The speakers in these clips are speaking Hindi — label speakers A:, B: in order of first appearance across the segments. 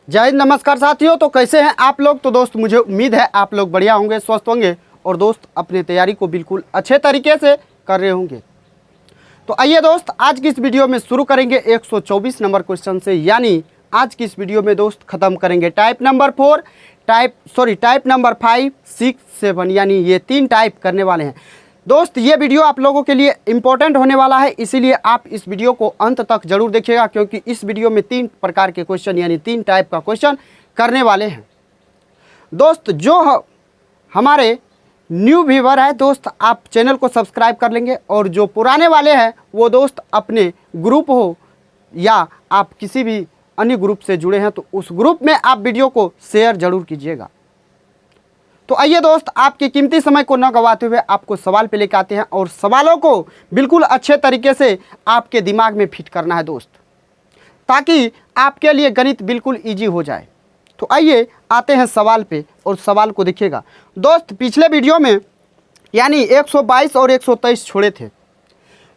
A: जय हिंद, नमस्कार साथियों। तो कैसे हैं आप लोग? तो दोस्त मुझे उम्मीद है आप लोग बढ़िया होंगे, स्वस्थ होंगे और दोस्त अपनी तैयारी को बिल्कुल अच्छे तरीके से कर रहे होंगे। तो आइए दोस्त, आज की इस वीडियो में शुरू करेंगे 124 नंबर क्वेश्चन से। यानी आज की इस वीडियो में दोस्त ख़त्म करेंगे टाइप नंबर 4, टाइप नंबर 5, 6, 7, यानी ये 3 टाइप करने वाले हैं। दोस्त ये वीडियो आप लोगों के लिए इम्पोर्टेंट होने वाला है, इसीलिए आप इस वीडियो को अंत तक जरूर देखिएगा, क्योंकि इस वीडियो में 3 प्रकार के क्वेश्चन यानी 3 टाइप का क्वेश्चन करने वाले हैं। दोस्त जो हमारे न्यू व्यूवर है दोस्त, आप चैनल को सब्सक्राइब कर लेंगे, और जो पुराने वाले हैं वो दोस्त अपने ग्रुप हो या आप किसी भी अन्य ग्रुप से जुड़े हैं तो उस ग्रुप में आप वीडियो को शेयर जरूर कीजिएगा। तो आइए दोस्त, आपके कीमती समय को न गंवाते हुए आपको सवाल पे लेकर आते हैं, और सवालों को बिल्कुल अच्छे तरीके से आपके दिमाग में फिट करना है दोस्त, ताकि आपके लिए गणित बिल्कुल इजी हो जाए। तो आइए आते हैं सवाल पे, और सवाल को देखिएगा दोस्त। पिछले वीडियो में यानी 122 और 123 छोड़े थे,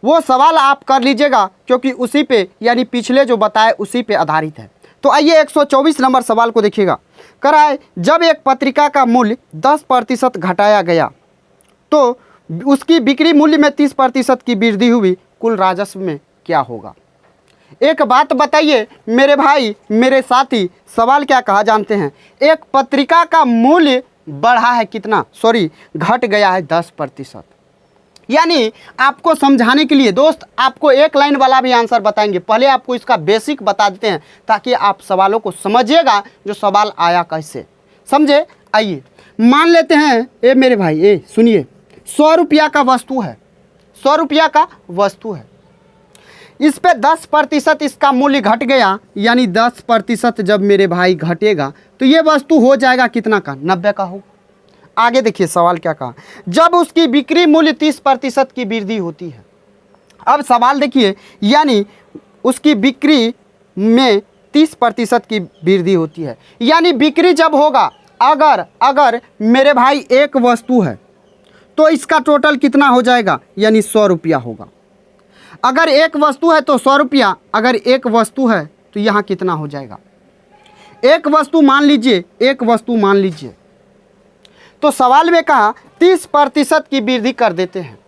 A: वो सवाल आप कर लीजिएगा, क्योंकि उसी पे यानी पिछले जो बताए उसी पे आधारित है। तो आइए 124 नंबर सवाल को देखिएगा। करा है, जब एक पत्रिका का मूल्य 10% घटाया गया तो उसकी बिक्री मूल्य में 30% की वृद्धि हुई, कुल राजस्व में क्या होगा? एक बात बताइए मेरे भाई, मेरे साथी, सवाल क्या कहा जानते हैं? एक पत्रिका का मूल्य बढ़ा है कितना, घट गया है 10%। यानी आपको समझाने के लिए दोस्त आपको एक लाइन वाला भी आंसर बताएंगे। पहले आपको इसका बेसिक बता देते हैं, ताकि आप सवालों को समझिएगा जो सवाल आया कैसे, समझे। आइए मान लेते हैं, ए मेरे भाई सुनिए, 100 रुपया का वस्तु है, 100 रुपया का वस्तु है, इस पे 10% इसका मूल्य घट गया, यानी 10% जब मेरे भाई घटेगा तो ये वस्तु हो जाएगा कितना का? 90 का हो। आगे देखिए सवाल क्या कहा, जब उसकी बिक्री मूल्य 30% की वृद्धि होती है। अब सवाल देखिए, यानी उसकी बिक्री में 30% की वृद्धि होती है, यानी बिक्री जब होगा, अगर मेरे भाई एक वस्तु है तो इसका टोटल कितना हो जाएगा? यानी 100 रुपया होगा। अगर एक वस्तु है तो 100 रुपया, अगर एक वस्तु है तो यहाँ कितना हो जाएगा? एक वस्तु मान लीजिए, तो सवाल में कहा 30% की वृद्धि कर देते हैं।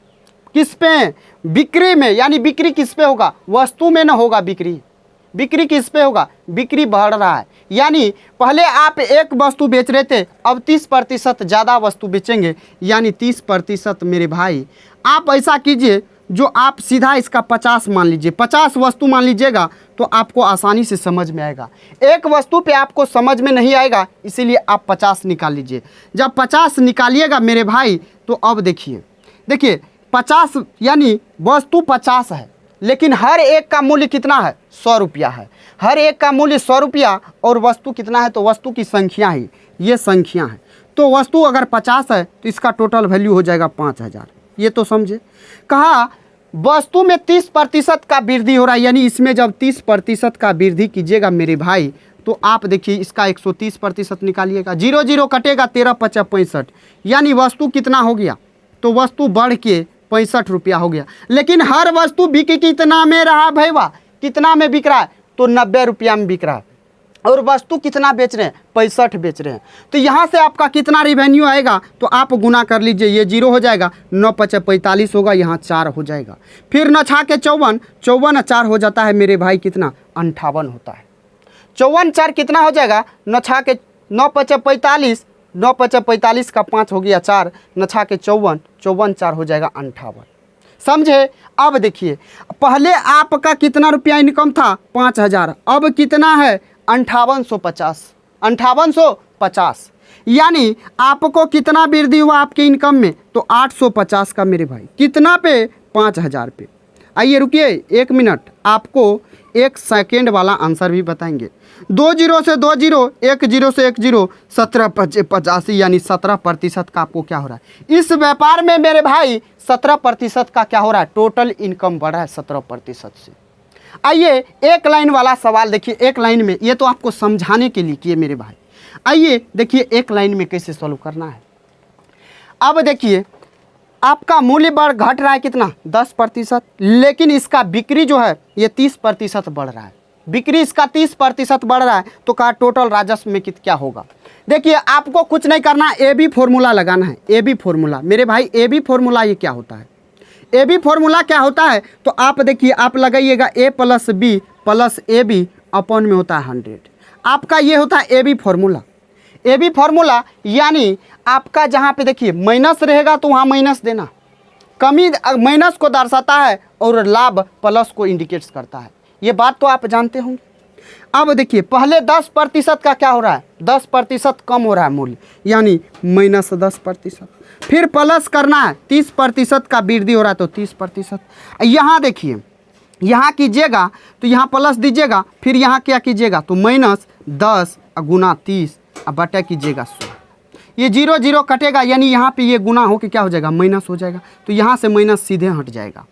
A: किस पे? बिक्री में। यानी बिक्री किस पे होगा? वस्तु में ना होगा बिक्री किस पे होगा? बिक्री बढ़ रहा है। यानी पहले आप एक वस्तु बेच रहे थे, अब 30% ज़्यादा वस्तु बेचेंगे, यानी 30% मेरे भाई। आप ऐसा कीजिए, जो आप सीधा इसका 50 मान लीजिए, 50 वस्तु मान लीजिएगा, तो आपको आसानी से समझ में आएगा। एक वस्तु पे आपको समझ में नहीं आएगा, इसीलिए आप 50 निकाल लीजिए। जब 50 निकालिएगा मेरे भाई, तो अब देखिए 50 यानी वस्तु 50 है, लेकिन हर एक का मूल्य कितना है? 100 रुपया है। हर एक का मूल्य 100 रुपया, और वस्तु कितना है? तो वस्तु की संख्या ही ये संख्या है। तो वस्तु अगर 50 है तो इसका टोटल वैल्यू हो जाएगा 5000। ये तो समझे। कहा वस्तु में 30% का वृद्धि हो रहा है, यानी इसमें जब 30% का वृद्धि कीजिएगा मेरे भाई, तो आप देखिए इसका 130% निकालिएगा, 0 0 कटेगा, 13 5 65, यानी वस्तु कितना हो गया? तो वस्तु बढ़ के 65 रुपया हो गया। लेकिन हर वस्तु बिक कितना में रहा भैया? कितना में बिक रहा है? तो 90 रुपया में बिक रहा है, और वस्तु कितना बेच रहे हैं? 65 बेच रहे हैं। तो यहाँ से आपका कितना रिवेन्यू आएगा? तो आप गुना कर लीजिए, ये 0 हो जाएगा, 9 5 45 होगा, यहाँ 4 हो जाएगा, फिर 9 6 के 54, 54 4 हो जाता है मेरे भाई, कितना? 58 होता है। 54 4 कितना हो जाएगा? 9 5 के 9 5 45, 9 5 45 का 5 हो गया 4, 9 6 के 54, 54 4 हो जाएगा 58। समझे। अब देखिए, पहले आपका कितना रुपया इनकम था? 5000, अब कितना है? 5850, 5850। यानी आपको कितना वृद्धि हुआ आपके इनकम में? तो 850 का मेरे भाई। कितना पे? 5000 पे। आइए रुकिए 1 मिनट, आपको 1 सेकेंड वाला आंसर भी बताएंगे। 2 0 से 2 0, 1 0 से 1 0, 17 5 85, यानी 17% का आपको क्या हो रहा है? इस व्यापार में मेरे भाई 17% का क्या हो रहा है? टोटल इनकम बढ़ा है 17% से। आइए एक लाइन वाला सवाल देखिए, एक लाइन में, ये तो आपको समझाने के लिए किए मेरे भाई। आइए देखिए एक लाइन में कैसे सॉल्व करना है। अब देखिए आपका मूल्य बढ़ घट रहा है कितना? 10%, लेकिन इसका बिक्री जो है ये 30% बढ़ रहा है। बिक्री इसका 30% बढ़ रहा है, तो कहा टोटल राजस्व में क्या होगा। देखिए आपको कुछ नहीं करना, ए बी फॉर्मूला लगाना है। ए बी फॉर्मूला मेरे भाई, ए बी फॉर्मूला ये क्या होता है, ए बी फॉर्मूला क्या होता है, तो आप देखिए आप लगाइएगा A plus B plus A B upon में होता है 100। आपका ये होता है A B formula. A B formula यानी आपका जहाँ पे देखिए माइनस रहेगा तो वहाँ माइनस देना, कमी माइनस को दर्शाता है और लाभ प्लस को इंडिकेट्स करता है। ये बात तो आप जानते होंगे। अब देखिए पहले 10% का क्या हो रहा है, 10% कम हो रहा है मूल्य, यानी माइनस 10%। फिर प्लस करना है, 30% का वृद्धि हो रहा है तो 30%। यहाँ देखिए यहाँ कीजिएगा तो यहाँ प्लस दीजिएगा, फिर यहाँ क्या कीजिएगा तो माइनस 10 गुना 30 बटा कीजिएगा 100। ये 0 0 कटेगा, यानी यहाँ पे ये गुना हो के क्या हो जाएगा माइनस हो जाएगा, तो यहाँ से माइनस सीधे हट जाएगा।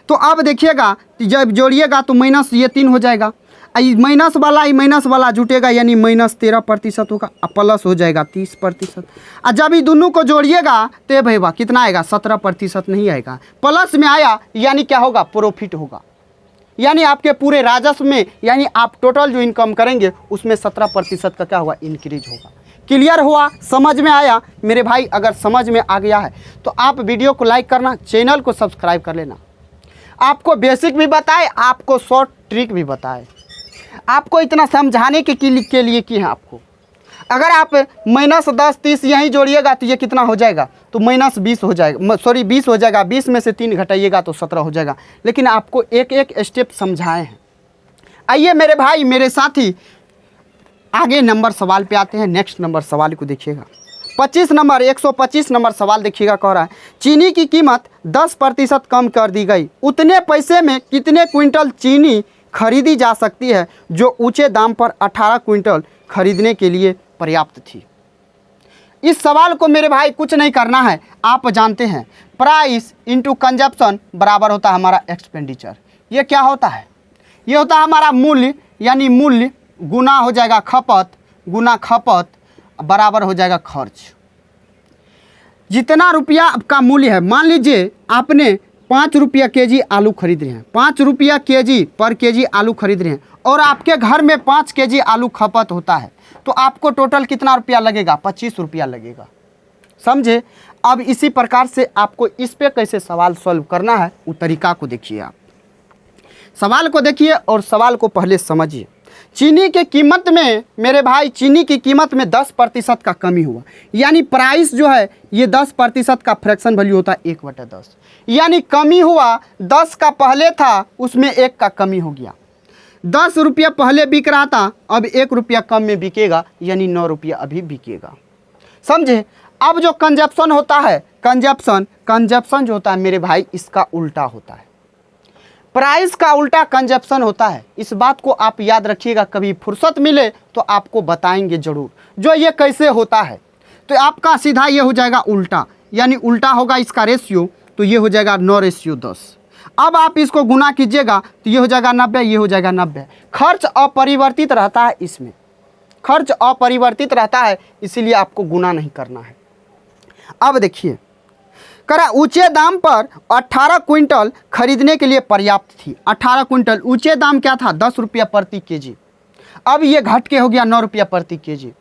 A: तो अब देखिएगा जब जोड़िएगा तो माइनस ये 3 हो जाएगा, माइनस वाला जुटेगा यानी माइनस 13% होगा, प्लस हो जाएगा 30%। और जब ये दोनों को जोड़िएगा तो भैया कितना आएगा 17% नहीं आएगा, प्लस में आया यानी क्या होगा प्रॉफिट होगा, यानी आपके पूरे राजस्व में, यानी आप टोटल जो इनकम करेंगे उसमें 17% का क्या हुआ इंक्रीज होगा। क्लियर हुआ, समझ में आया मेरे भाई। अगर समझ में आ गया है तो आप वीडियो को लाइक करना, चैनल को सब्सक्राइब कर लेना। आपको बेसिक भी बताए, आपको शॉर्ट ट्रिक भी बताए, आपको इतना समझाने के लिए की है आपको। अगर आप माइनस 10 30 यहीं जोड़िएगा तो ये कितना हो जाएगा, तो माइनस 20 हो जाएगा, सॉरी 20 हो जाएगा, 20 में से 3 घटाइएगा तो 17 हो जाएगा। लेकिन आपको एक एक स्टेप समझाए हैं। आइए मेरे भाई मेरे साथी आगे नंबर सवाल पे आते हैं। नेक्स्ट नंबर सवाल को देखिएगा, 125 नंबर सवाल देखिएगा। कह रहा है चीनी की कीमत 10% कम कर दी गई, उतने पैसे में कितने क्विंटल चीनी खरीदी जा सकती है जो ऊंचे दाम पर 18 क्विंटल खरीदने के लिए पर्याप्त थी। इस सवाल को मेरे भाई कुछ नहीं करना है, आप जानते हैं प्राइस इंटू कंजप्शन बराबर होता है हमारा एक्सपेंडिचर। ये क्या होता है, ये होता है हमारा मूल्य, यानी मूल्य गुना हो जाएगा खपत, गुना खपत बराबर हो जाएगा खर्च। जितना रुपया का मूल्य है, मान लीजिए आपने 5 रुपया केजी आलू खरीद रहे हैं, 5 रुपया केजी पर केजी आलू खरीद रहे हैं और आपके घर में 5 केजी आलू खपत होता है, तो आपको टोटल कितना रुपया लगेगा, 25 रुपया लगेगा। समझे। अब इसी प्रकार से आपको इस पे कैसे सवाल सॉल्व करना है वो तरीका को देखिए। आप सवाल को देखिए और सवाल को पहले समझिए। चीनी के कीमत में मेरे भाई, चीनी की कीमत में 10% का कमी हुआ, यानी प्राइस जो है ये 10% का फ्रैक्शन वैल्यू होता है 1/10, यानी कमी हुआ। 10 का पहले था उसमें 1 का कमी हो गया। 10 रुपया पहले बिक रहा था, अब 1 रुपया कम में बिकेगा, यानी 9 रुपया अभी बिकेगा। समझे। अब जो कंजप्शन होता है, कंजप्शन जो होता है मेरे भाई इसका उल्टा होता है, प्राइस का उल्टा कंजप्शन होता है। इस बात को आप याद रखिएगा, कभी फुर्सत मिले तो आपको बताएंगे ज़रूर जो ये कैसे होता है। तो आपका सीधा ये हो जाएगा उल्टा, यानी उल्टा होगा इसका रेशियो, तो ये हो जाएगा 9:10। अब आप इसको गुना कीजिएगा तो ये हो जाएगा 90, ये हो जाएगा 90। खर्च अपरिवर्तित रहता है, इसमें खर्च अपरिवर्तित रहता है, इसीलिए आपको गुना नहीं करना है। अब देखिए करा ऊंचे दाम पर 18 क्विंटल खरीदने के लिए पर्याप्त थी। 18 क्विंटल, ऊंचे दाम क्या था 10 रुपया प्रति केजी, अब ये घट के हो गया 9 रुपया प्रति केजी।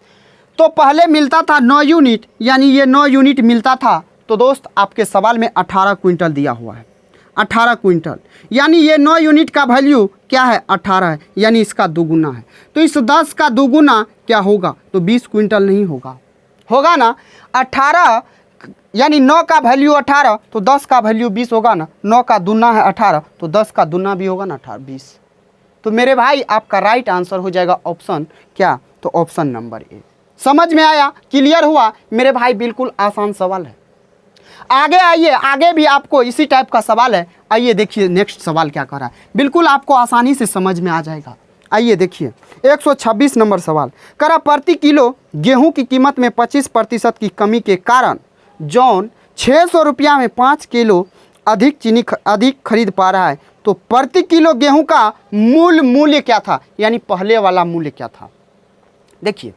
A: तो पहले मिलता था 9 यूनिट, यानी ये 9 यूनिट मिलता था। तो दोस्त आपके सवाल में 18 क्विंटल दिया हुआ है, 18 क्विंटल, यानी ये 9 यूनिट का वैल्यू क्या है 18 है, यानी इसका दोगुना है। तो इस 10 का दोगुना क्या होगा, तो 20 क्विंटल नहीं होगा, होगा ना। 18 यानी 9 का वैल्यू 18, तो 10 का वैल्यू 20 होगा ना। 9 का दूना है 18, तो 10 का दूना भी होगा ना 18 20। तो मेरे भाई आपका राइट आंसर हो जाएगा ऑप्शन क्या, तो ऑप्शन नंबर ए। समझ में आया, क्लियर हुआ मेरे भाई। बिल्कुल आसान सवाल है। आगे आइए, आगे भी आपको इसी टाइप का सवाल है। आइए देखिए नेक्स्ट सवाल क्या कर रहा है, बिल्कुल आपको आसानी से समझ में आ जाएगा। आइए देखिए 126 नंबर सवाल करा, प्रति किलो गेहूं की कीमत में 25% की कमी के कारण जॉन 600 रुपया में 5 किलो अधिक खरीद पा रहा है, तो प्रति किलो गेहूं का मूल्य क्या था, यानी पहले वाला मूल्य क्या था। देखिए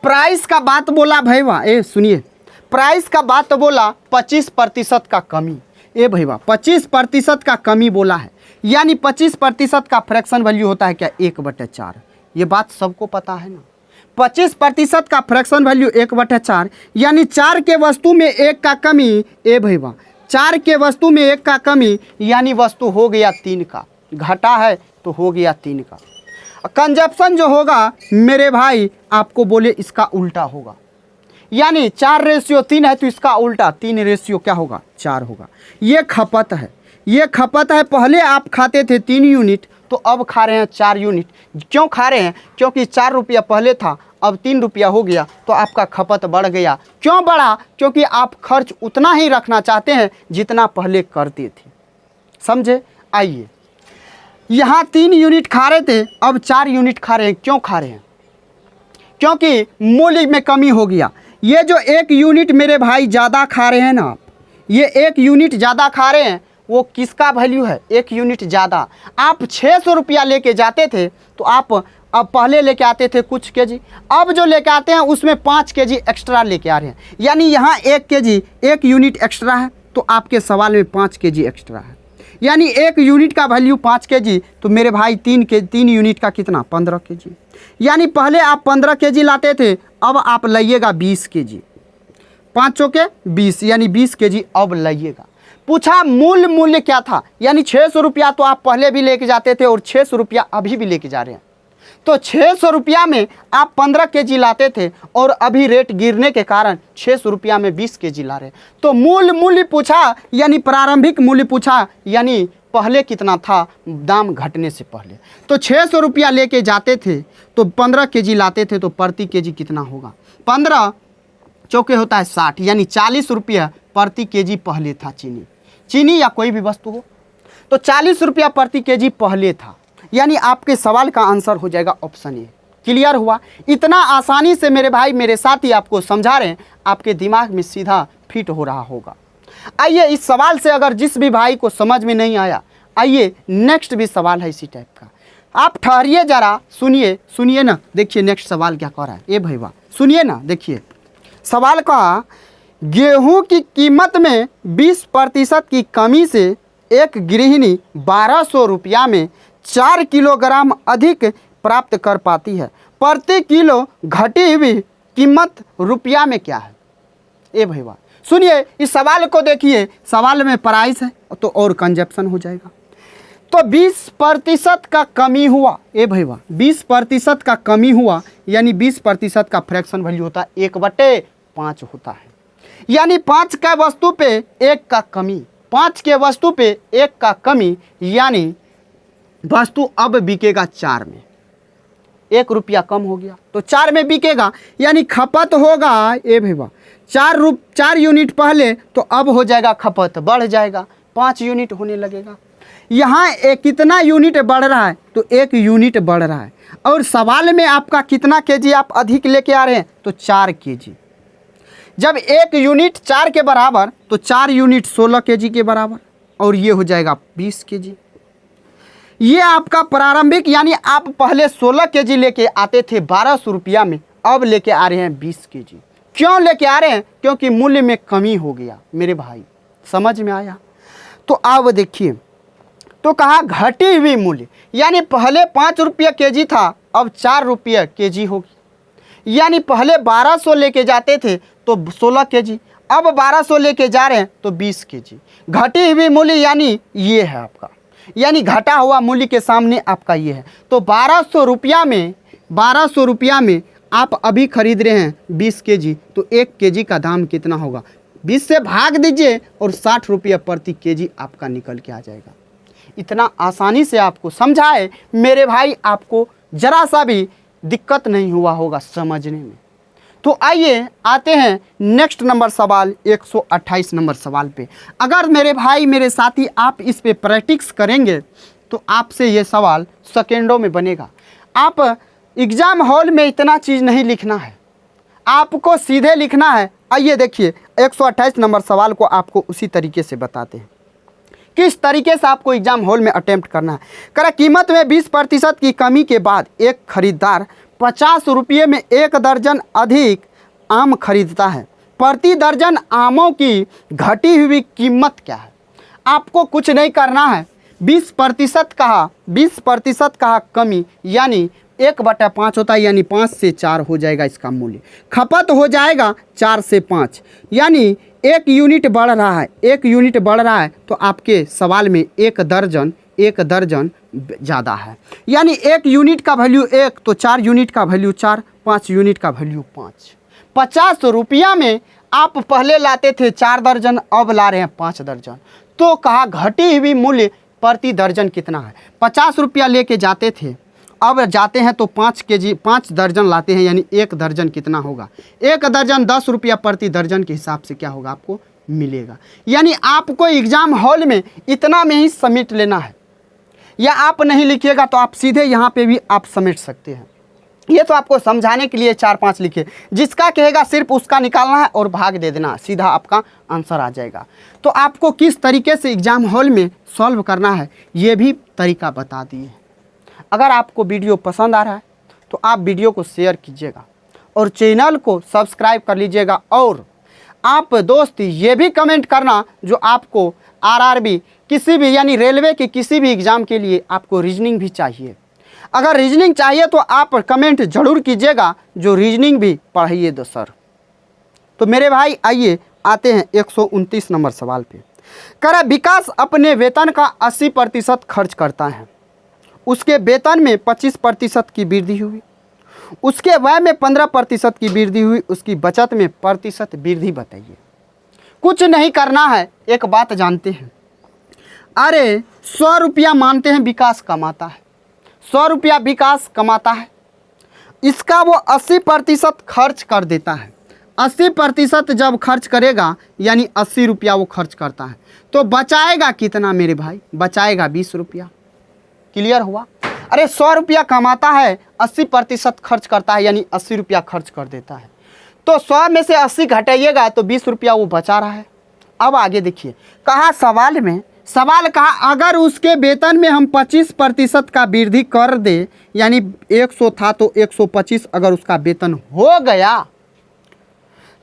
A: प्राइस का बात बोला भैया, ए सुनिए, प्राइस का बात बोला 25% का कमी। ए भैया 25% का कमी बोला है, यानी 25% का फ्रैक्शन वैल्यू होता है क्या, 1/4। ये बात सबको पता है ना। 25% का फ्रैक्शन वैल्यू 1/4, यानी 4 के वस्तु में 1 का कमी, ए भैया 4 के वस्तु में 1 का कमी, यानी वस्तु हो गया 3 का, घटा है तो हो गया 3 का। कंजप्शन जो होगा मेरे भाई आपको बोले इसका उल्टा होगा, यानी 4:3 है तो इसका उल्टा 3 क्या होगा, 4 होगा। ये खपत है, ये खपत है। पहले आप खाते थे 3 यूनिट तो अब खा रहे हैं 4 यूनिट। क्यों खा रहे हैं, क्योंकि 4 रुपया पहले था अब 3 रुपया हो गया तो आपका खपत बढ़ गया। क्यों बढ़ा, क्योंकि आप खर्च उतना ही रखना चाहते हैं जितना पहले करते थे, समझे। आइए यहाँ 3 यूनिट खा रहे थे अब 4 यूनिट खा रहे हैं। क्यों खा रहे हैं, क्योंकि मूल्य में कमी हो गया। ये जो 1 यूनिट मेरे भाई ज़्यादा खा रहे हैं ना आप, ये 1 यूनिट ज़्यादा खा रहे हैं, वो किसका वैल्यू है, 1 यूनिट ज़्यादा। आप 600 रुपया लेके जाते थे तो आप अब पहले लेके आते थे कुछ केजी, अब जो लेके आते हैं उसमें 5 केजी एक्स्ट्रा लेके आ रहे हैं, यानी यहाँ 1 केजी 1 यूनिट एक्स्ट्रा है तो आपके सवाल में 5 केजी एक्स्ट्रा है, यानी 1 यूनिट का वैल्यू 5 केजी। तो मेरे भाई 3 यूनिट का कितना, 15 केजी। यानी पहले आप 15 केजी लाते थे अब आप लाइएगा 20 केजी, 5 चौके 20, यानी 20 केजी अब लाइएगा। पूछा मूल्य क्या था, यानी 600 रुपया तो आप पहले भी लेके जाते थे और 600 रुपया अभी भी लेके जा रहे हैं। तो 600 रुपया में आप 15 केजी लाते थे और अभी रेट गिरने के कारण 600 रुपया में 20 केजी ला रहे हैं। तो मूल्य पूछा, यानी प्रारंभिक मूल्य पूछा, यानी पहले कितना था दाम घटने से पहले। तो 600 रुपया लेके जाते थे तो 15 केजी लाते थे तो प्रति केजी कितना होगा, 15 चौके होता है 60, यानी 40 रुपया प्रति केजी पहले था। चीनी या कोई भी वस्तु हो तो 40 रुपया प्रति केजी पहले था, यानी आपके सवाल का आंसर हो जाएगा ऑप्शन ए। क्लियर हुआ। इतना आसानी से मेरे भाई मेरे साथी आपको समझा रहे हैं, आपके दिमाग में सीधा फिट हो रहा होगा। आइए इस सवाल से अगर जिस भी भाई को समझ में नहीं आया, आइए नेक्स्ट भी सवाल है इसी टाइप का। आप ठहरिए जरा, सुनिए ना, देखिए नेक्स्ट सवाल क्या कह रहा है। ए भैया सुनिए ना, देखिए सवाल का, गेहूं की कीमत में 20% की कमी से एक गृहिणी 1200 रुपया में 4 किलोग्राम अधिक प्राप्त कर पाती है, प्रति किलो घटी हुई कीमत रुपया में क्या है। ए भैया सुनिए इस सवाल को, देखिए सवाल में प्राइस है तो और कंजप्शन हो जाएगा। तो 20% का कमी हुआ, ए भैया 20% का कमी हुआ, यानी 20% का फ्रैक्शन वैल्यू होता है 1/5 होता है, यानी 5 का वस्तु पे 1 का कमी, 5 के वस्तु पे 1 का कमी, यानी वस्तु अब बिकेगा 4 में, 1 रुपया कम हो गया तो 4 में बिकेगा, यानी खपत होगा। ए भैया 4 यूनिट पहले तो अब हो जाएगा खपत बढ़ जाएगा, 5 यूनिट होने लगेगा। यहाँ कितना यूनिट बढ़ रहा है, तो 1 यूनिट बढ़ रहा है। और सवाल में आपका कितना केजी आप अधिक लेके आ रहे हैं, तो 4 केजी। जब 1 यूनिट 4 के बराबर तो 4 यूनिट 16 केजी के बराबर, और ये हो जाएगा 20 केजी। ये आपका प्रारंभिक, यानी आप पहले 16 केजी लेके आते थे 1200 रुपया में, अब लेके आ रहे हैं 20 केजी। क्यों लेके आ रहे हैं, क्योंकि मूल्य में कमी हो गया। मेरे भाई समझ में आया। तो अब देखिए, तो कहा घटी हुई मूल्य, यानी पहले 5 रुपया केजी था अब 4 रुपया केजी होगी, यानी पहले 1200 लेके जाते थे तो 16 केजी, अब 1200 लेके जा रहे हैं तो 20 केजी। घटी हुई मूल्य यानी ये है आपका, यानी घटा हुआ मूल्य के सामने आपका ये है। तो 1200 रुपया में आप अभी खरीद रहे हैं 20 केजी, तो 1 केजी का दाम कितना होगा, 20 से भाग दीजिए और 60 रुपया प्रति केजी आपका निकल के आ जाएगा। इतना आसानी से आपको समझाए मेरे भाई, आपको जरा सा भी दिक्कत नहीं हुआ होगा समझने में। तो आइए आते हैं नेक्स्ट नंबर सवाल, 128 नंबर सवाल पे। अगर मेरे भाई मेरे साथी आप इस पे प्रैक्टिस करेंगे तो आपसे ये सवाल सेकेंडों में बनेगा। आप एग्ज़ाम हॉल में इतना चीज़ नहीं लिखना है, आपको सीधे लिखना है। आइए देखिए 128 नंबर सवाल को आपको उसी तरीके से बताते हैं किस तरीके से आपको एग्जाम हॉल में अटेम्प्ट करना है। करा कीमत में 20% की कमी के बाद एक खरीदार 50 रुपये में 1 दर्जन अधिक आम खरीदता है, प्रति दर्जन आमों की घटी हुई कीमत क्या है। आपको कुछ नहीं करना है, 20% कहा, 20% कहा कमी, यानी 1/5 होता है, यानी 5 से 4 हो जाएगा इसका मूल्य। खपत हो जाएगा 4 से 5, यानी 1 यूनिट बढ़ रहा है, 1 यूनिट बढ़ रहा है, तो आपके सवाल में 1 दर्जन ज़्यादा है, यानी 1 यूनिट का वैल्यू 1, तो 4 यूनिट का वैल्यू 4, 5 यूनिट का वैल्यू 5। 50 रुपया में आप पहले लाते थे 4 दर्जन, अब ला रहे हैं 5 दर्जन, तो कहा घटी हुई मूल्य प्रति दर्जन कितना है। 50 रुपया लेके जाते थे, अब जाते हैं तो 5 दर्जन लाते हैं, यानी 1 दर्जन कितना होगा, 1 दर्जन 10 रुपया प्रति दर्जन के हिसाब से क्या होगा आपको मिलेगा। यानी आपको एग्ज़ाम हॉल में इतना में ही समेट लेना है, या आप नहीं लिखिएगा तो आप सीधे यहाँ पे भी आप समेट सकते हैं। ये तो आपको समझाने के लिए 4-5 लिखे, जिसका कहेगा सिर्फ उसका निकालना है और भाग दे देना, सीधा आपका आंसर आ जाएगा। तो आपको किस तरीके से एग्ज़ाम हॉल में सॉल्व करना है ये भी तरीका बता दिए। अगर आपको वीडियो पसंद आ रहा है तो आप वीडियो को शेयर कीजिएगा और चैनल को सब्सक्राइब कर लीजिएगा। और आप दोस्त ये भी कमेंट करना जो आपको आरआरबी किसी भी, यानी रेलवे के किसी भी एग्ज़ाम के लिए आपको रीजनिंग भी चाहिए। अगर रीजनिंग चाहिए तो आप कमेंट ज़रूर कीजिएगा जो रीजनिंग भी पढ़ाइए दो सर। तो मेरे भाई आइए आते हैं 129 नंबर सवाल पे। कह रहा विकास अपने वेतन का 80% खर्च करता है, उसके वेतन में 25% की वृद्धि हुई, उसके व्यय में 15% की वृद्धि हुई, उसकी बचत में प्रतिशत वृद्धि बताइए। कुछ नहीं करना है, एक बात जानते हैं, अरे 100 रुपया मानते हैं विकास कमाता है, 100 रुपया विकास कमाता है, इसका वो 80% खर्च कर देता है। 80% जब खर्च करेगा यानी 80 रुपया वो खर्च करता है, तो बचाएगा कितना मेरे भाई, बचाएगा 20 रुपया। क्लियर हुआ। अरे 100 रुपया कमाता है, 80% खर्च करता है, यानी 80 रुपया खर्च कर देता है, तो 100 में से 80 घटाइएगा तो 20 रुपया वो बचा रहा है। अब आगे देखिए, कहा सवाल कहा अगर उसके वेतन में हम 25% का वृद्धि कर दे, यानी 100 था तो 125 अगर उसका वेतन हो गया,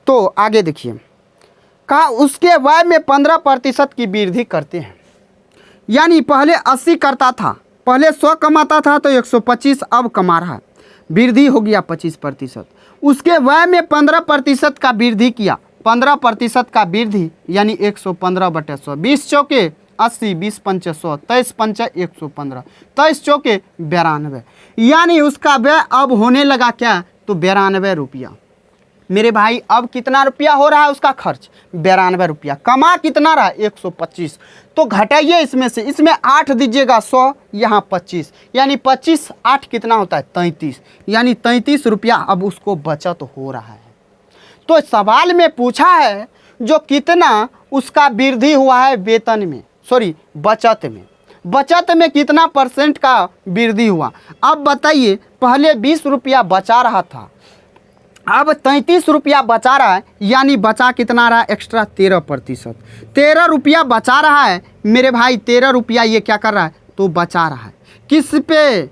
A: तो आगे देखिए, कहा उसके व्यय में 15% की वृद्धि करते हैं, यानी पहले 80 करता था, पहले 100 कमाता था तो 125 अब कमा रहा है, वृद्धि हो गया 25%। उसके व्यय में 15% का वृद्धि किया, 15% का वृद्धि यानी 115/100, 20 चौके 80, 20 पंचे 100, 23 पंचे 115, 23 चौके 92, यानी उसका व्यय अब होने लगा क्या, तो 92 रुपया। मेरे भाई अब कितना रुपया हो रहा है उसका खर्च, 92 रुपया। कमा कितना रहा, 125, तो घटाइए इसमें से, इसमें 8 दीजिएगा 100, यहाँ 25, यानी 25 8 कितना होता है 33, यानी 33 रुपया अब उसको बचत हो रहा है। तो सवाल में पूछा है जो कितना उसका वृद्धि हुआ है वेतन में, सॉरी बचत में कितना % का वृद्धि हुआ। अब बताइए, पहले 20 रुपया बचा रहा था, अब 33 रुपया बचा रहा है, यानी बचा कितना रहा एक्स्ट्रा 13%, 13 रुपया बचा रहा है मेरे भाई, 13 रुपया ये क्या कर रहा है, तो बचा रहा है। किस पे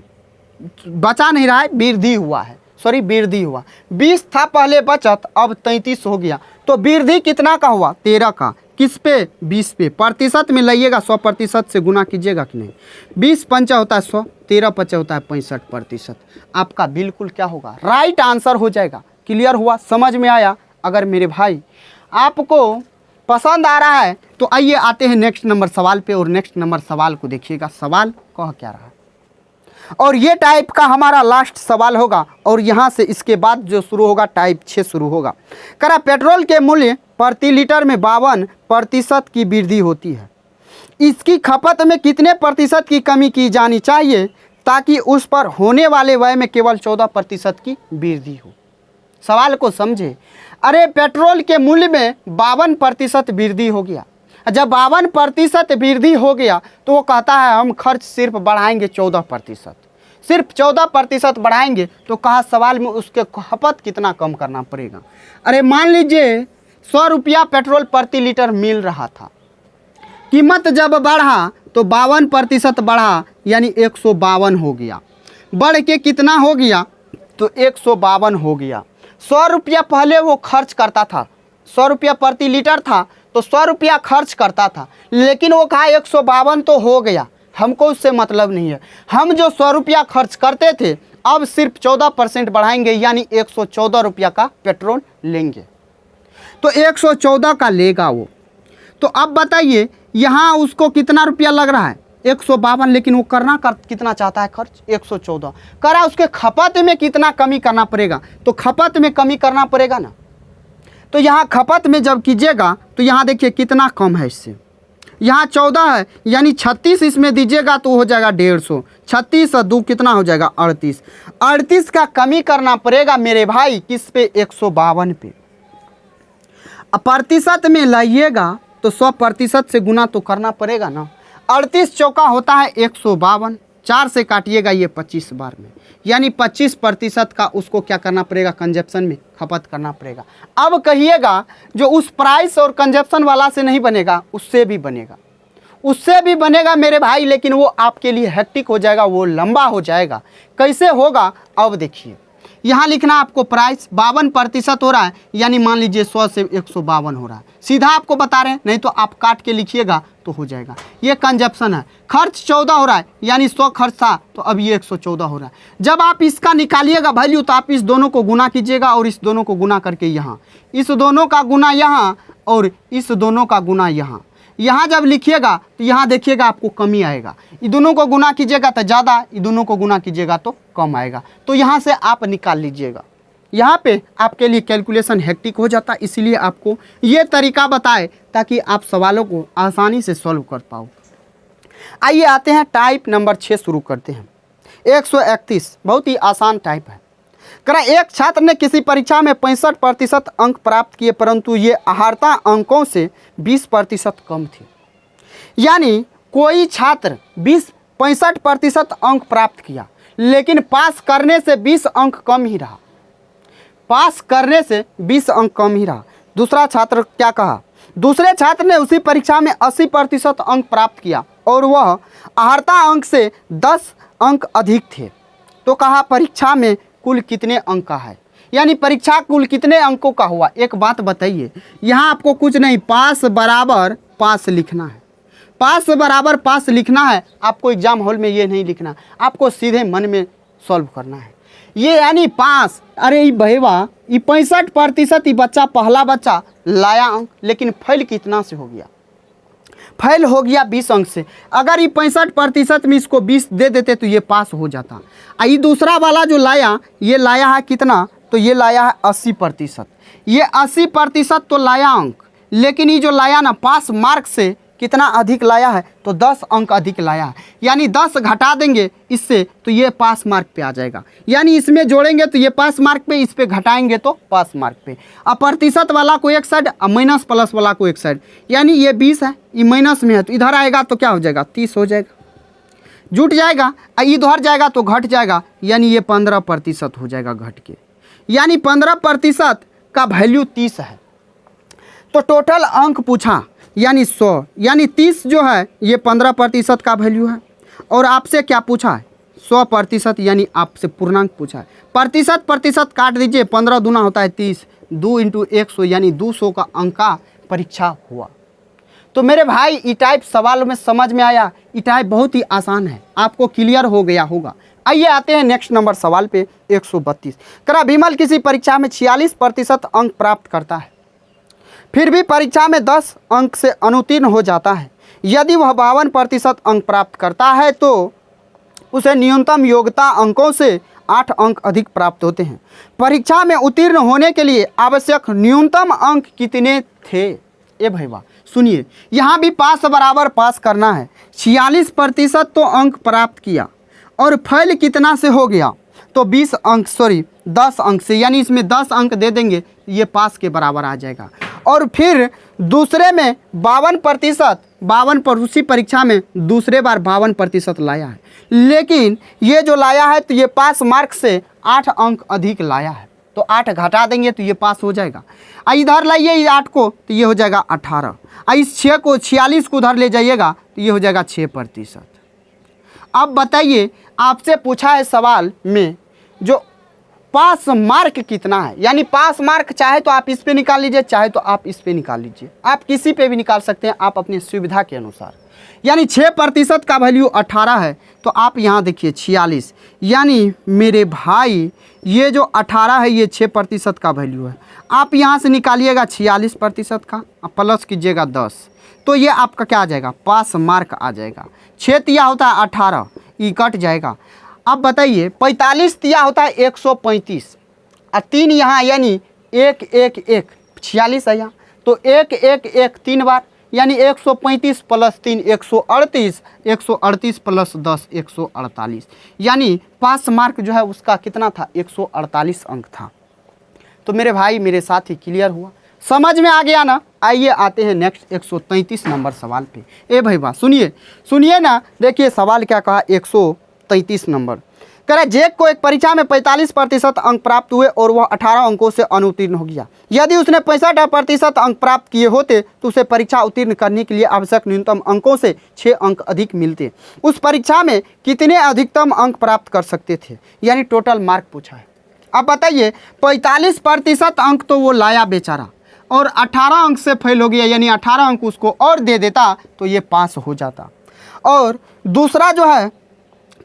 A: बचा नहीं रहा है, वृद्धि हुआ है, सॉरी वृद्धि हुआ। 20 था पहले बचत, अब 33 हो गया, तो वृद्धि कितना का हुआ, 13 का। किस पे, 20 पे। प्रतिशत में लाइएगा, 100% से गुना कीजिएगा कि नहीं, 20 पंचा होता है 100, 13 पंचा होता है 65%। आपका बिल्कुल क्या होगा, राइट आंसर हो जाएगा। क्लियर हुआ, समझ में आया। अगर मेरे भाई आपको पसंद आ रहा है तो आइए आते हैं नेक्स्ट नंबर सवाल पे, और नेक्स्ट नंबर सवाल को देखिएगा, सवाल कह क्या रहा है। और ये टाइप का हमारा लास्ट सवाल होगा, और यहाँ से इसके बाद जो शुरू होगा टाइप 6 शुरू होगा। करा पेट्रोल के मूल्य प्रति लीटर में 52% की वृद्धि होती है, इसकी खपत में कितने % की कमी की जानी चाहिए ताकि उस पर होने वाले व्यय में केवल 14% की वृद्धि हो। सवाल को समझे। अरे पेट्रोल के मूल्य में 52% वृद्धि हो गया, जब 52% वृद्धि हो गया तो वो कहता है हम खर्च सिर्फ बढ़ाएंगे 14%, सिर्फ 14% बढ़ाएंगे, तो कहा सवाल में उसके खपत कितना कम करना पड़ेगा। अरे मान लीजिए 100 रुपया पेट्रोल प्रति लीटर मिल रहा था, कीमत जब बढ़ा तो 52% बढ़ा, यानी 152 हो गया, बढ़ के कितना हो गया, तो 152 हो गया। 100 रुपया पहले वो खर्च करता था, 100 रुपया प्रति लीटर था तो 100 रुपया खर्च करता था, लेकिन वो कहा 152 तो हो गया, हमको उससे मतलब नहीं है। हम जो 100 रुपया खर्च करते थे अब सिर्फ 14% बढ़ाएंगे, यानी 114 रुपया का पेट्रोल लेंगे। तो 114 का लेगा वो। तो अब बताइए यहाँ उसको कितना रुपया लग रहा है, 152, लेकिन वो कितना चाहता है खर्च, 114 करा। उसके खपत में कितना कमी करना पड़ेगा, तो खपत में कमी करना पड़ेगा ना। तो यहाँ खपत में जब कीजिएगा तो यहाँ देखिए कितना कम है इससे, यहाँ 14 है, यानी 36 इसमें दीजिएगा तो हो जाएगा 150। 36 और 2 कितना हो जाएगा 38। 38 का कमी करना पड़ेगा मेरे भाई, किस पे, 152 पे। प्रतिशत में लाइएगा तो 100% से गुना तो करना पड़ेगा ना। 38 चौका होता है 152, 4 से काटिएगा ये 25 बार में, यानी 25% का उसको क्या करना पड़ेगा, कंजप्शन में खपत करना पड़ेगा। अब कहिएगा जो उस प्राइस और कंजप्शन वाला से नहीं बनेगा, उससे भी बनेगा, उससे भी बनेगा मेरे भाई, लेकिन वो आपके लिए हेक्टिक हो जाएगा, वो लंबा हो जाएगा। कैसे होगा अब देखिए, यहाँ लिखना आपको प्राइस 52% हो रहा है, यानी मान लीजिए 100 से 152 हो रहा है, सीधा आपको बता रहे हैं, नहीं तो आप काट के लिखिएगा तो हो जाएगा। ये कंजप्शन है। खर्च 14 हो रहा है, यानी 100 खर्च था तो अब ये 114 हो रहा है। जब आप इसका निकालिएगा वैल्यू तो आप इस दोनों को गुना कीजिएगा और इस दोनों को गुना करके यहाँ, इस दोनों का गुना यहाँ और इस दोनों का गुना यहाँ, यहाँ जब लिखिएगा तो यहाँ देखिएगा आपको कमी आएगा। ये दोनों को गुना कीजिएगा तो ज़्यादा, ये दोनों को गुना कीजिएगा तो कम आएगा। तो यहाँ से आप निकाल लीजिएगा। यहाँ पे आपके लिए कैलकुलेशन हेक्टिक हो जाता, इसलिए आपको ये तरीका बताए ताकि आप सवालों को आसानी से सॉल्व कर पाओ। आइए आते हैं टाइप नंबर 6 शुरू करते हैं। 131 बहुत ही आसान टाइप है। करा एक छात्र ने किसी परीक्षा में 65% अंक प्राप्त किए, परंतु ये अहारता अंकों से 20% कम थे। यानी कोई छात्र 65% अंक प्राप्त किया, लेकिन पास करने से 20 अंक कम ही रहा, पास करने से 20 अंक कम ही रहा। दूसरा छात्र क्या कहा, दूसरे छात्र ने उसी परीक्षा में 80% अंक प्राप्त किया और वह अहारता अंक से 10 अंक अधिक थे। तो कहा परीक्षा में कुल कितने अंक का है, यानी परीक्षा कुल कितने अंकों का हुआ। एक बात बताइए, यहाँ आपको कुछ नहीं, पास बराबर पास लिखना है, पास बराबर पास लिखना है। आपको एग्जाम हॉल में ये नहीं लिखना, आपको सीधे मन में सॉल्व करना है। ये यानी पास, अरे भैया ये 65% बच्चा, पहला बच्चा लाया अंक, लेकिन फेल कितना से हो गया, फेल हो गया 20 अंक से। अगर ये 65% में इसको 20 दे देते तो ये पास हो जाता। ये दूसरा वाला जो लाया, ये लाया है कितना, तो ये लाया है 80%। ये 80% तो लाया अंक, लेकिन ये जो लाया ना पास मार्क से कितना अधिक लाया है, तो 10 अंक अधिक लाया है। यानी 10 घटा देंगे इससे तो ये पास मार्क पे आ जाएगा, यानी इसमें जोड़ेंगे तो ये पास मार्क पे, इस पे घटाएंगे तो पास मार्क पे। अब प्रतिशत वाला को एक साइड, माइनस प्लस वाला को एक साइड, यानी ये 20 है, ये माइनस में है तो इधर आएगा तो क्या हो जाएगा, 30 हो जाएगा, जुट जाएगा। इधर जाएगा तो घट जाएगा, यानी ये 15% हो जाएगा घट के, यानी 15% का वैल्यू 30 है। तो टोटल अंक पूछा यानी 100, यानी 30 जो है ये 15% का वैल्यू है। और आपसे क्या पूछा है, 100%, यानी आपसे पूर्णांक पूछा है। प्रतिशत काट दीजिए, 15 दूना होता है 30, 2 × 100 यानी 200 का अंक का परीक्षा हुआ। तो मेरे भाई ई टाइप सवालों में समझ में आया, ई टाइप बहुत ही आसान है, आपको क्लियर हो गया होगा। आइए आते हैं नेक्स्ट नंबर सवाल पे। 132 करा विमल किसी परीक्षा में 46% अंक प्राप्त करता है, फिर भी परीक्षा में 10 अंक से अनुत्तीर्ण हो जाता है। यदि वह 52% अंक प्राप्त करता है तो उसे न्यूनतम योग्यता अंकों से 8 अंक अधिक प्राप्त होते हैं। परीक्षा में उत्तीर्ण होने के लिए आवश्यक न्यूनतम अंक कितने थे। ए भैया सुनिए, यहाँ भी पास बराबर पास करना है। 46% तो अंक प्राप्त किया और फेल कितना से हो गया, तो 20 अंक, 10 अंक से, यानी इसमें 10 अंक दे देंगे ये पास के बराबर आ जाएगा। और फिर दूसरे में 52% पर उसी परीक्षा में दूसरे बार 52% लाया है, लेकिन ये जो लाया है तो ये पास मार्क से 8 अंक अधिक लाया है, तो 8 घटा देंगे तो ये पास हो जाएगा। इधर लाइए 8 को तो ये हो जाएगा 18, इस 6 को 46 को उधर ले जाइएगा तो ये हो जाएगा 6%। अब बताइए, आपसे पूछा है सवाल में जो पास मार्क कितना है, यानी पास मार्क चाहे तो आप इस पे निकाल लीजिए, चाहे तो आप इस पे निकाल लीजिए, आप किसी पे भी निकाल सकते हैं, आप अपनी सुविधा के अनुसार। यानी 6% का वैल्यू 18 है, तो आप यहाँ देखिए 46, यानी मेरे भाई ये जो 18 है ये 6% का वैल्यू है। आप यहाँ से निकालिएगा 46% का, प्लस कीजिएगा 10, तो ये आपका क्या आ जाएगा, पास मार्क आ जाएगा। 6 तिया होता है 18, ये कट जाएगा। अब बताइए 45 तिया होता है 135, और 3 यहाँ यानी 1 1 1 46 है यहाँ, तो 1 1 1 3 बार, यानी 135 प्लस 3 138, 138 प्लस 10 148, यानी पास मार्क जो है उसका कितना था, 148 अंक था। तो मेरे भाई मेरे साथ ही क्लियर हुआ, समझ में आ गया ना। आइए आते हैं नेक्स्ट 133 नंबर सवाल पे। ए भाई बात सुनिए ना, देखिए सवाल क्या कहा 133 नंबर कह रहा जे को एक परीक्षा में 45% अंक प्राप्त हुए और वह 18 अंकों से अनुत्तीर्ण हो गया। यदि उसने 65% अंक प्राप्त किए होते तो उसे परीक्षा उत्तीर्ण करने के लिए आवश्यक न्यूनतम अंकों से 6 अंक अधिक मिलते। उस परीक्षा में कितने अधिकतम अंक प्राप्त कर सकते थे, यानी टोटल मार्क पूछा है। अब बताइए 45% अंक तो वो लाया बेचारा, और 18 अंक से फेल हो गया, यानी 18 अंक उसको और दे देता तो ये पास हो जाता। और दूसरा जो है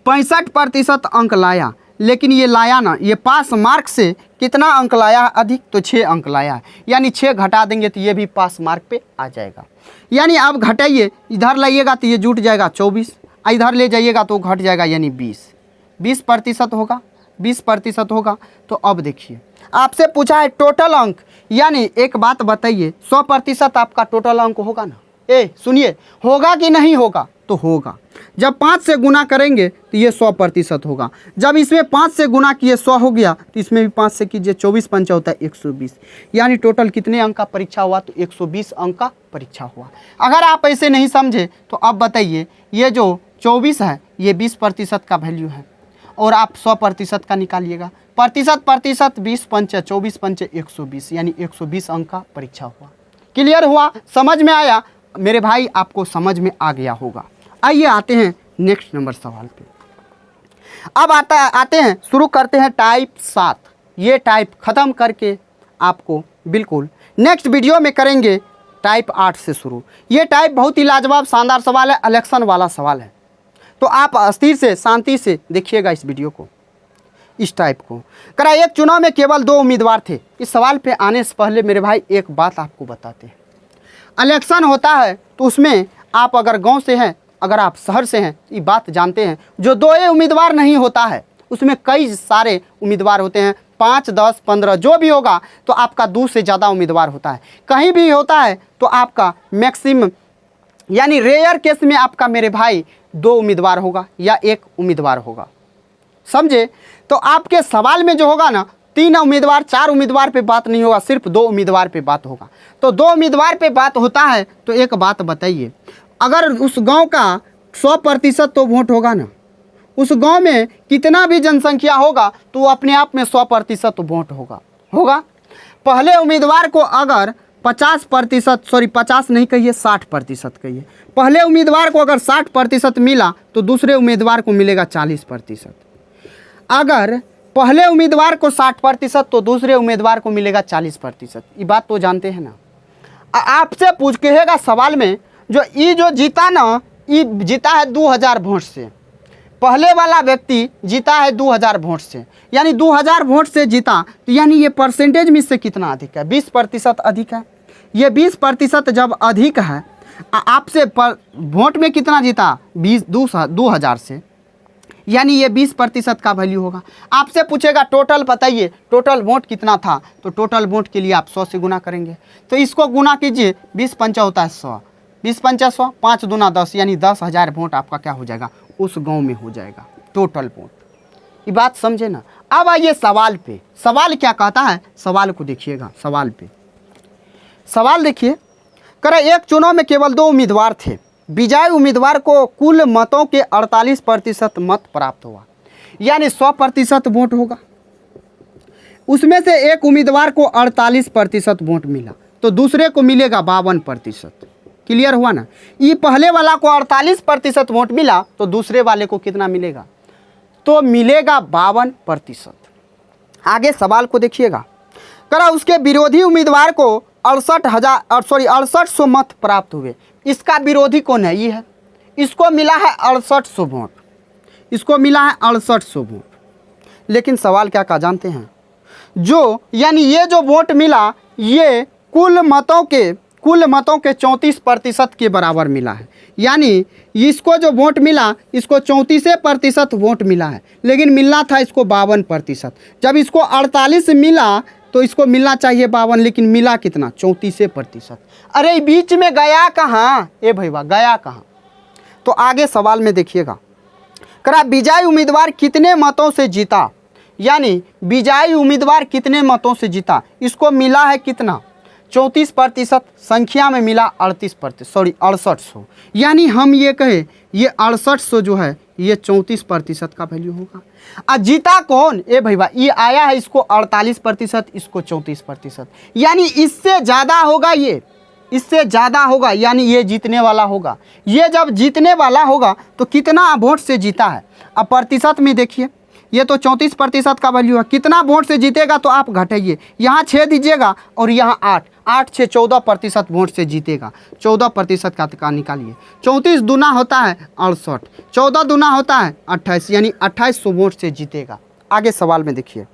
A: 65% अंक लाया, लेकिन ये लाया ना, ये पास मार्क से कितना अंक लाया है अधिक, तो 6 अंक लाया है, यानी 6 घटा देंगे तो ये भी पास मार्क पे आ जाएगा। यानी अब घटाइए, इधर लाइएगा तो ये जुट जाएगा 24, इधर ले जाइएगा तो घट जाएगा, यानी 20% होगा, 20% होगा। तो अब देखिए आपसे पूछा है टोटल अंक, यानी एक बात बताइए 100% आपका टोटल अंक होगा ना। सुनिए, होगा कि नहीं होगा, तो होगा। जब 5 से गुना करेंगे तो ये 100% होगा। जब इसमें 5 से गुना किए 100 हो गया, तो इसमें भी 5 से कीजिए, 24 पंचा होता है 120, यानी टोटल कितने अंक का परीक्षा हुआ, तो 120 अंक का परीक्षा हुआ। अगर आप ऐसे नहीं समझे तो अब बताइए, ये जो 24 है ये 20% का वैल्यू है, और आप 100% का निकालिएगा, प्रतिशत 20 पंचे 24 पंचे 120, यानी 120 अंक का परीक्षा हुआ। क्लियर हुआ, समझ में आया मेरे भाई, आपको समझ में आ गया होगा। आइए आते हैं नेक्स्ट नंबर सवाल पे। अब आते हैं शुरू करते हैं टाइप 7। ये टाइप ख़त्म करके आपको बिल्कुल नेक्स्ट वीडियो में करेंगे टाइप 8 से शुरू। ये टाइप बहुत ही लाजवाब शानदार सवाल है, इलेक्शन वाला सवाल है, तो आप अस्थिर से शांति से देखिएगा इस वीडियो को, इस टाइप को। करा एक चुनाव में केवल 2 उम्मीदवार थे। इस सवाल पे आने से पहले मेरे भाई एक बात आपको बताते हैं, इलेक्शन होता है तो उसमें आप अगर गांव से हैं, अगर आप शहर से हैं, ये बात जानते हैं, जो 2 उम्मीदवार नहीं होता है, उसमें कई सारे उम्मीदवार होते हैं, 5 10 15 जो भी होगा, तो आपका 2 से ज़्यादा उम्मीदवार होता है। कहीं भी होता है तो आपका मैक्सिमम, यानी रेयर केस में आपका मेरे भाई 2 उम्मीदवार होगा या 1 उम्मीदवार होगा, समझे। तो आपके सवाल में जो होगा ना, 3 उम्मीदवार 4 उम्मीदवार पे बात नहीं होगा, सिर्फ 2 उम्मीदवार पे बात होगा। तो 2 उम्मीदवार पे बात होता है तो एक बात बताइए, अगर उस गांव का 100% तो वोट होगा ना, उस गांव में कितना भी जनसंख्या होगा तो अपने आप में 100% वोट होगा। पहले उम्मीदवार को अगर 50%, सॉरी 50 नहीं कहिए, 60% कहिए, पहले उम्मीदवार को अगर 60% मिला तो दूसरे उम्मीदवार को मिलेगा 40%। अगर पहले उम्मीदवार को 60% तो दूसरे उम्मीदवार को मिलेगा 40%। ये बात तो जानते हैं ना। आपसे पूछ कहेगा सवाल में, जो जीता ना, ये जीता है 2000 वोट से, पहले वाला व्यक्ति जीता है 2000 वोट से, यानी 2000 वोट से जीता, तो यानी ये परसेंटेज में इससे कितना अधिक है, 20% अधिक है। ये 20% जब अधिक है, आपसे वोट में कितना जीता, 2000 से, यानी ये 20% का वैल्यू होगा। आपसे पूछेगा टोटल बताइए, टोटल वोट कितना था, तो टोटल वोट के लिए आप 100 से गुना करेंगे, तो इसको गुना कीजिए, 20 पंचा होता है 100, 20 पंचा 100, 5 दूना 10, यानी 10,000 वोट आपका क्या हो जाएगा, उस गांव में हो जाएगा टोटल वोट। ये बात समझे ना। अब आइए सवाल पे, सवाल क्या कहता है, सवाल को देखिएगा। सवाल देखिए, कह रहा एक चुनाव में केवल 2 उम्मीदवार थे, विजयी उम्मीदवार को कुल मतों के 48% मत प्राप्त हुआ, यानी 100% वोट होगा। उसमें से एक उम्मीदवार को 48% वोट मिला, तो दूसरे को मिलेगा 52%। क्लियर हुआ ना। ये पहले वाला को 48% वोट मिला, तो दूसरे वाले को कितना मिलेगा, तो मिलेगा 52%। आगे सवाल को देखिएगा। करा उसके विरोधी उम्मीदवार को 6800 मत प्राप्त हुए। इसका विरोधी कौन है? ये है, इसको मिला है 6800 वोट, इसको मिला है 6800 वोट। लेकिन सवाल क्या कहा जानते हैं? जो यानी ये जो वोट मिला ये कुल मतों के 34% के बराबर मिला है। यानी इसको जो वोट मिला इसको 34% वोट मिला है, लेकिन मिलना था इसको 52%। जब इसको 48 मिला तो इसको मिलना चाहिए 52, लेकिन मिला कितना? 34%। अरे बीच में गया कहाँ? ए भैया गया कहाँ? तो आगे सवाल में देखिएगा। करा विजयी उम्मीदवार कितने मतों से जीता? यानी विजयी उम्मीदवार कितने मतों से जीता? इसको मिला है कितना? 34%, संख्या में मिला 6800। यानी हम ये कहें ये 6800 जो है ये 34% का वैल्यू होगा। जीता कौन? ए भैया ये आया है इसको 48%, इसको 34%। यानी इससे ज़्यादा होगा, ये इससे ज़्यादा होगा, यानी ये जीतने वाला होगा। ये जब जीतने वाला होगा तो कितना वोट से जीता है? अब प्रतिशत में देखिए, ये तो 34% का वैल्यू है। कितना वोट से जीतेगा तो आप घटाइए, यहाँ 6 दीजिएगा और यहाँ 8, 8 से 14% वोट से जीतेगा। 14% का निकालिए। 34 दूना होता है 68, 14 दूना होता है 28, यानी 2800 वोट से जीतेगा। आगे सवाल में देखिए,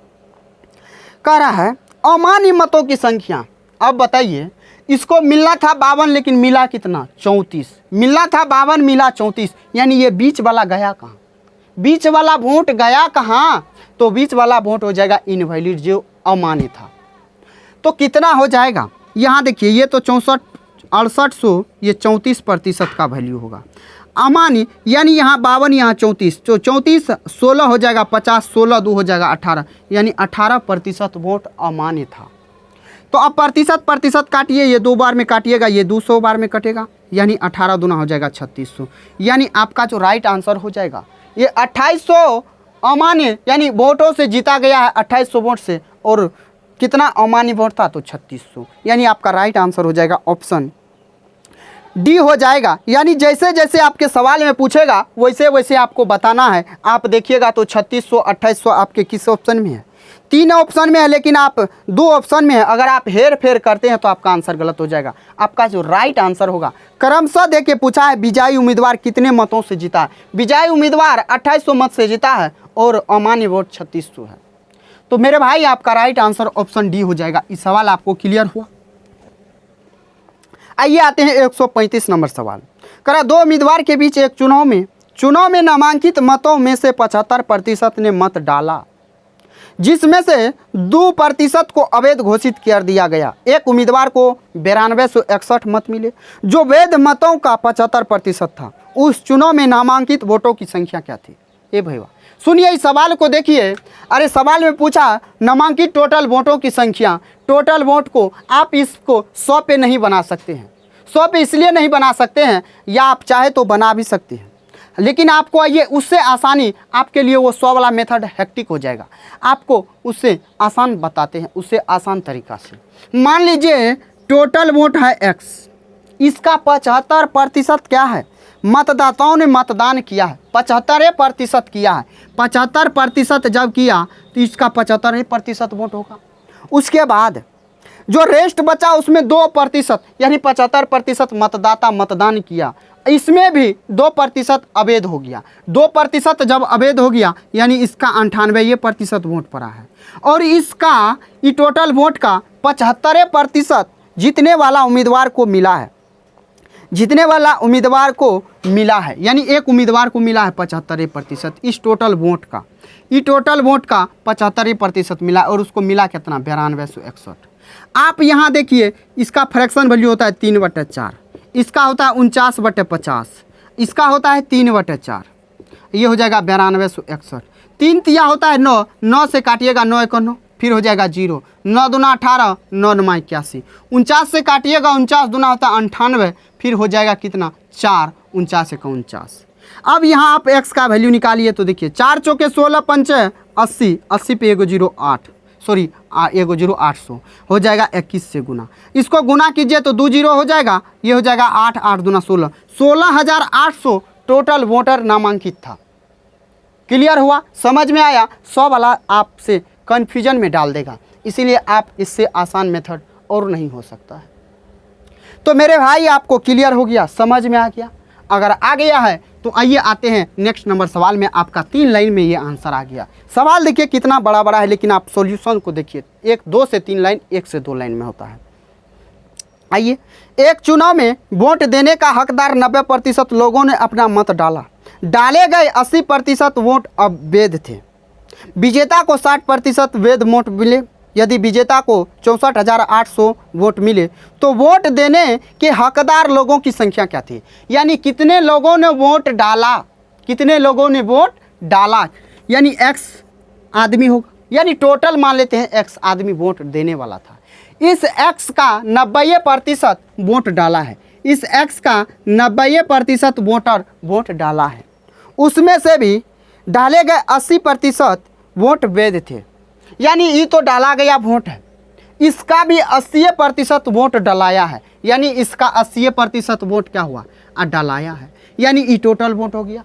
A: कह रहा है अमान्य मतों की संख्या। अब बताइए, इसको मिलना था 52, लेकिन मिला कितना? 34। मिलना था 52, मिला 34, यानी ये बीच वाला गया कहाँ? बीच वाला वोट गया कहाँ? तो बीच वाला वोट हो जाएगा इनवैलिड, जो अमान्य था। तो कितना हो जाएगा? यहाँ देखिए, ये तो 6800, ये 34% का वैल्यू होगा। अमान्य यानी यहाँ 52, यहाँ 34, तो 34 16 हो जाएगा 50, 16 2 हो जाएगा 18, यानी 18% वोट अमान्य था। तो अब प्रतिशत काटिए, ये 2 बार में काटिएगा, ये 200 बार में कटेगा, यानी 18 दूना हो जाएगा 3600। यानी आपका जो राइट आंसर हो जाएगा ये 2800 अमान्य यानी वोटों से जीता गया है 2800 वोट से, और कितना अमान्य वोट था? तो 3600। यानी आपका राइट आंसर हो जाएगा ऑप्शन डी हो जाएगा। यानी जैसे जैसे आपके सवाल में पूछेगा वैसे वैसे आपको बताना है। आप देखिएगा तो 3600 2800 आपके किस ऑप्शन में है? 3 ऑप्शन में है, लेकिन आप 2 ऑप्शन में है। अगर आप हेर फेर करते हैं तो आपका आंसर गलत हो जाएगा। आपका जो राइट आंसर होगा, क्रमशः दे के पूछा है विजयी उम्मीदवार कितने मतों से जीता है। विजयी उम्मीदवार 2800 मत से जीता है और अमान्य वोट 3600 है। तो मेरे भाई आपका राइट आंसर ऑप्शन डी हो जाएगा। इस सवाल आपको क्लियर हुआ? आइए आते हैं 135 नंबर सवाल। करा 2 उम्मीदवार के बीच एक चुनाव में नामांकित मतों में से 75% ने मत डाला, जिसमें से 2% को अवैध घोषित कर दिया गया। एक उम्मीदवार को 9261 मत मिले, जो वैध मतों का 75% था। उस चुनाव में नामांकित वोटों की संख्या क्या थी? ए भैया सुनिए, इस सवाल को देखिए। अरे सवाल में पूछा नामांकित टोटल वोटों की संख्या। टोटल वोट को आप इसको 100 पे नहीं बना सकते हैं। 100 पे इसलिए नहीं बना सकते हैं, या आप चाहे तो बना भी सकते हैं, लेकिन आपको ये उससे आसानी, आपके लिए वो 100 वाला मेथड हेक्टिक हो जाएगा। आपको उससे आसान बताते हैं, उससे आसान तरीका से। मान लीजिए टोटल वोट है x, इसका 75% क्या है? मतदाताओं ने मतदान किया है, 75% किया है। 75% जब किया तो इसका 75% वोट होगा। उसके बाद जो रेस्ट बचा उसमें 2% यानी 75% मतदाता मतदान किया, इसमें भी 2% अवैध हो गया। 2% जब अवैध हो गया यानी इसका 98% वोट पड़ा है, और इसका ये टोटल वोट का 75% जीतने वाला उम्मीदवार को मिला है। जीतने वाला उम्मीदवार को मिला है, यानी एक उम्मीदवार को मिला है 75% इस टोटल वोट का। ये टोटल वोट का 75% मिला, और उसको मिला कितना? 9261। आप यहाँ देखिए, इसका फ्रैक्शन वैल्यू होता है 3/4, इसका होता है 49/50, इसका होता है 3/4, ये हो जाएगा 9261। 3 तिया होता है 9, 9 से काटिएगा 9 1 9, फिर हो जाएगा 0, 9 दूना 18, 9 9 81। 49 से काटिएगा 49 दूना होता है 98, फिर हो जाएगा कितना? 4, 49 1 49। अब यहाँ आप x का वैल्यू निकालिए तो देखिए 4 चौके 16 पंच 80, 80 पे 1 0 8, सॉरी 1 0 800 हो जाएगा 21 से गुना। इसको गुना कीजिए तो 2 0 हो जाएगा, ये हो जाएगा 8, 8 दूना 16, 16,800 टोटल वोटर नामांकित था। क्लियर हुआ? समझ में आया? 100 वाला आपसे कन्फ्यूजन में डाल देगा। इसीलिए आप इससे आसान मेथड और नहीं हो सकता है। तो मेरे भाई आपको क्लियर हो गया, समझ में आ गया? अगर आ गया है तो आइए आते हैं नेक्स्ट नंबर सवाल में। आपका 3 लाइन में ये आंसर आ गया। सवाल देखिए कितना बड़ा बड़ा है, लेकिन आप सॉल्यूशन को देखिए, 2 से 3 लाइन, 1 से 2 लाइन में होता है। आइए, एक चुनाव में वोट देने का हकदार 90% लोगों ने अपना मत डाला। डाले गए 80% वोट अवैध थे। विजेता को 60% वैध वोट मिले। यदि विजेता को 64,800 वोट मिले तो वोट देने के हकदार लोगों की संख्या क्या थी? यानी कितने लोगों ने वोट डाला, कितने लोगों ने वोट डाला, यानी x आदमी होगा, यानी टोटल मान लेते हैं x आदमी वोट देने वाला था। इस x का 90% वोट डाला है, इस x का 90% वोटर वोट डाला है। उसमें से भी डाले गए 80% वोट वैध थे, यानी ये तो डाला गया वोट है, इसका भी 80% वोट डलाया है, यानी इसका 80% वोट क्या हुआ? डलाया है, यानी ये टोटल वोट हो गया।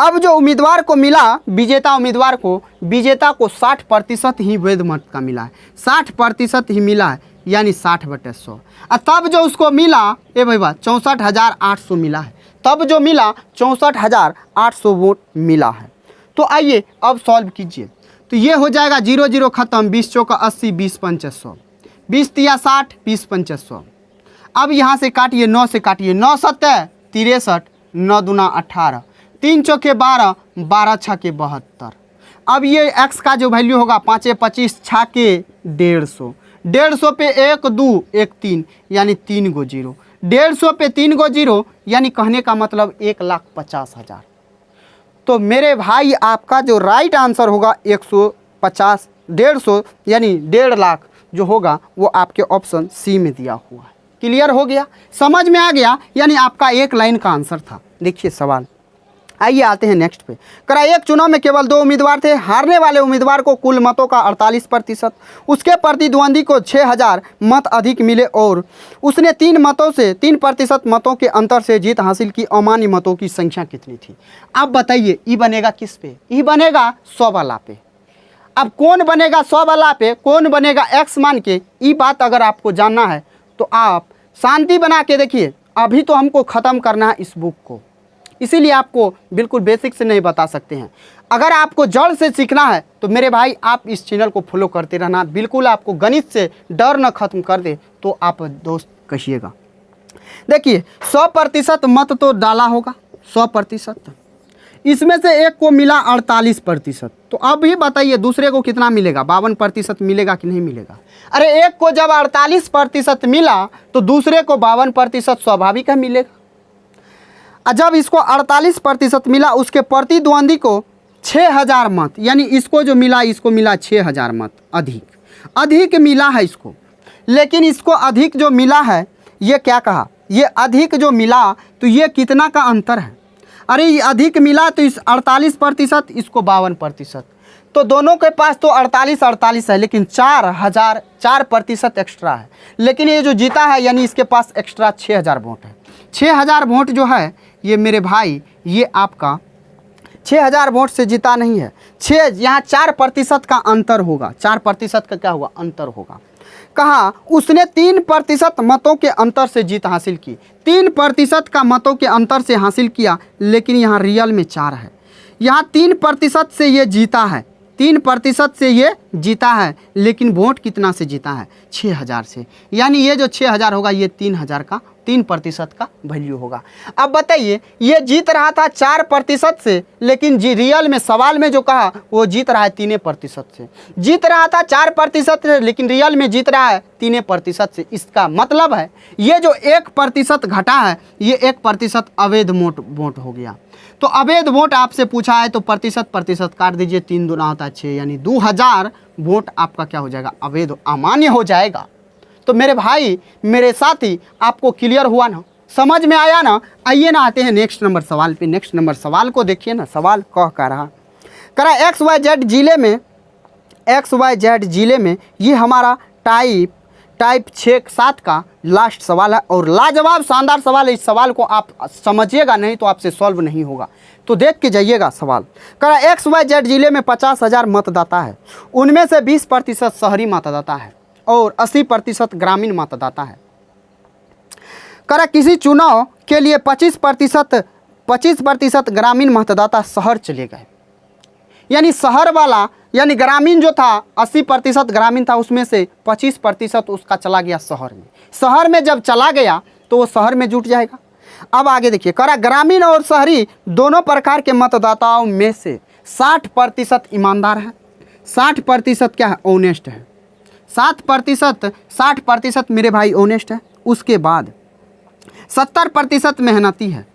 A: अब जो उम्मीदवार को मिला, विजेता उम्मीदवार को, विजेता को 60% ही वैध मत का मिला है, 60% ही मिला है, यानी 60/100। तब जो उसको मिला, ए भाई 64,800 मिला है, तब जो मिला 64,800 वोट मिला है। तो आइए अब सॉल्व कीजिए। तो ये हो जाएगा 0 0 खत्म, 20 चौका 80, 20 पंचे 100, 20 तिया 60, 20 पंचे 100। अब यहाँ से काटिए, 9 से काटिए, 9 सत्ते 63, 9 दूना 18, 3 चौके 12, 12 छके 72। अब ये x का जो वैल्यू होगा 5 25 छके 150, 150 पे 1 2 1 3, यानी 3 गो 0, 150 पे 3 गो 0, यानी कहने का मतलब 1,50,000। तो मेरे भाई आपका जो राइट आंसर होगा 150, 150 यानी 1.5 लाख जो होगा वो आपके ऑप्शन सी में दिया हुआ है। क्लियर हो गया, समझ में आ गया? यानी आपका 1 लाइन का आंसर था। देखिए सवाल, आइए आते हैं नेक्स्ट पे। करा एक चुनाव में केवल 2 उम्मीदवार थे। हारने वाले उम्मीदवार को कुल मतों का 48%, उसके प्रतिद्वंदी को 6,000 मत अधिक मिले और उसने 3% मतों के अंतर से जीत हासिल की। अमान्य मतों की संख्या कितनी थी? अब बताइए, ई बनेगा किस पे? ई बनेगा 100 वाला पे। अब कौन बनेगा 100 वाला पे, कौन बनेगा x मान के? ई बात अगर आपको जानना है तो आप शांति बना के देखिए। अभी तो हमको ख़त्म करना है इस बुक को, इसीलिए आपको बिल्कुल बेसिक से नहीं बता सकते हैं। अगर आपको जड़ से सीखना है तो मेरे भाई आप इस चैनल को फॉलो करते रहना। बिल्कुल आपको गणित से डर न खत्म कर दे तो आप दोस्त कहिएगा। देखिए 100% मत तो डाला होगा, 100%, इसमें से एक को मिला 48%। तो अब ये बताइए दूसरे को कितना मिलेगा? 52% मिलेगा कि नहीं मिलेगा? अरे एक को जब 48% मिला तो दूसरे को 52% स्वाभाविक है मिलेगा। जब इसको 48% मिला, उसके प्रतिद्वंदी को 6,000 मत, यानी इसको जो मिला, इसको मिला 6,000 मत अधिक मिला है इसको। लेकिन इसको अधिक जो मिला है, ये क्या कहा? ये अधिक जो मिला तो ये कितना का अंतर है? अरे ये अधिक मिला तो इस 48%, इसको 52%, तो दोनों के पास तो 48 है, लेकिन 4% एक्स्ट्रा है। लेकिन ये जो जीता है यानी इसके पास एक्स्ट्रा 6,000 वोट है। 6,000 वोट जो है ये मेरे भाई, ये आपका 6,000 वोट से जीता नहीं है। यहाँ 4% का अंतर होगा। 4% का क्या होगा? अंतर होगा। कहा उसने 3% मतों के अंतर से जीत हासिल की। 3% का मतों के अंतर से हासिल किया, लेकिन यहाँ रियल में 4 है। यहाँ 3% से ये जीता है, 3% से ये जीता है, लेकिन वोट कितना से जीता है? 6,000 से। यानी ये जो 6,000 होगा ये 3% का वैल्यू होगा। अब बताइए, ये जीत रहा था 4% से, लेकिन रियल में सवाल में जो कहा वो जीत रहा है 3% से। जीत रहा था 4% से, लेकिन रियल में जीत रहा है 3% से। इसका मतलब है ये जो 1% घटा है, ये 1% अवैध वोट हो गया। तो अवैध वोट आपसे पूछा है तो प्रतिशत काट दीजिए, 3 दूना होता है 6, यानी 2,000 वोट आपका क्या हो जाएगा? अवैध, अमान्य हो जाएगा। तो मेरे भाई, मेरे साथी, आपको क्लियर हुआ ना? समझ में आया ना? आइए ना आते हैं नेक्स्ट नंबर सवाल पे। नेक्स्ट नंबर सवाल को देखिए ना। सवाल कह रहा XYZ जिले में ये हमारा टाइप 6-7 का लास्ट सवाल है और लाजवाब शानदार सवाल है। इस सवाल को आप समझिएगा नहीं तो आपसे सॉल्व नहीं होगा, तो देख के जाइएगा सवाल। कह XYZ जिले में 50,000 मतदाता है, उनमें से 20% शहरी मतदाता है और 80% ग्रामीण मतदाता है। कह किसी चुनाव के लिए 25% ग्रामीण मतदाता शहर चले गए, यानी शहर वाला यानी ग्रामीण जो था 80% ग्रामीण था, उसमें से 25% उसका चला गया शहर में। शहर में जब चला गया तो वो शहर में जुट जाएगा। अब आगे देखिए, कह रहा ग्रामीण और शहरी दोनों प्रकार के मतदाताओं में से 60% ईमानदार है, 60% क्या है, ऑनेस्ट है। 60% मेरे भाई ऑनेस्ट है। उसके बाद 70% मेहनती है।